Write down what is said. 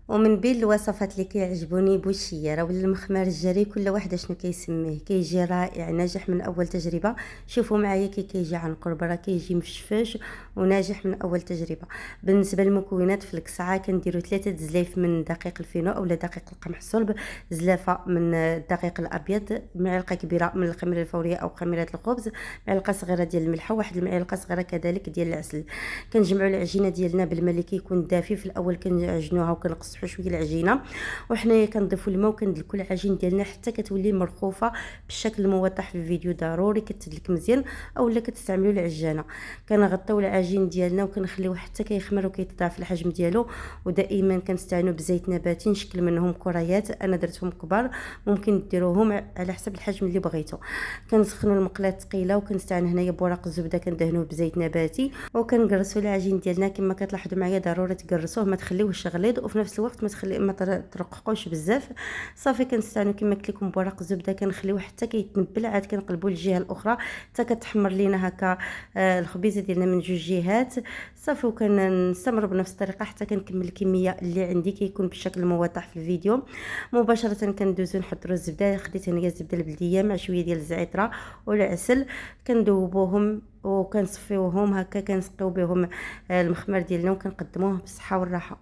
ومن بين الوصفات اللي كيعجبوني بوشيره ولا المخمار الجري، كل واحد شنو كيسميه كيجي رائع ناجح من اول تجربه. شوفوا معايا كي كيجي عن قرب، راه كيجي مفشفش وناجح من اول تجربه. بالنسبه للمكونات في القصعه كنديروا 3 زلايف من دقيق الفينو اولا دقيق القمح الصلب، زلافه من الدقيق الابيض، معلقه كبيره من الخميره الفوريه او خميره الخبز، معلقه صغيره ديال الملح، وواحد المعلقه صغيره كذلك ديال العسل. كنجمعوا العجينه ديالنا بالماء اللي كيكون دافي. في الاول كنعجنوها وكنقصحوا شويه العجينه، وحنايا كنضيفوا الماء وكندلكوا العجين ديالنا حتى كتولي مرخوفه بالشكل الموضح في الفيديو. ضروري كتدلك مزيان اولا كتستعملوا العجانه. كنغطيو العجين ديالنا وكنخليوه حتى كيخمر وكيتضاعف الحجم ديالو. ودائما كنستعينوا بزيت نباتي نشكل منهم كريات، انا درتهم كبار، ممكن ديروهم على حسب الحجم اللي بغيتو. كنسخنوا المقله ثقيله وكنستعين هنايا بورق الزبده كندهنوه بزيت نباتي، وكنقرصوا العجين ديالنا كما كتلاحظوا معايا. ضروري تقرصوه، ما تخليوهش غليظ وفي نفس الوقت ما ترققوش بزاف. صافي كنستعينوا كما قلت لكم بورق الزبده، كنخليوه حتى كيتنبل، عاد كنقلبوا للجهه الاخرى حتى كتحمر لينا هكا الخبيزه ديالنا من جوج جهات. صافي وكنستمر بنفس الطريقه حتى كنكمل الكميه اللي عندي كيكون بالشكل الموضح في الفيديو. مباشره كندوزو نحضروا الزبده. خديت هنايا الزبده البلديه مع شويه ديال الزعتره والعسل، كندوبوهم وكنصفيوهم هكا، كنسقيو بهم المخمر ديالنا وكنقدموه بالصحه والراحه.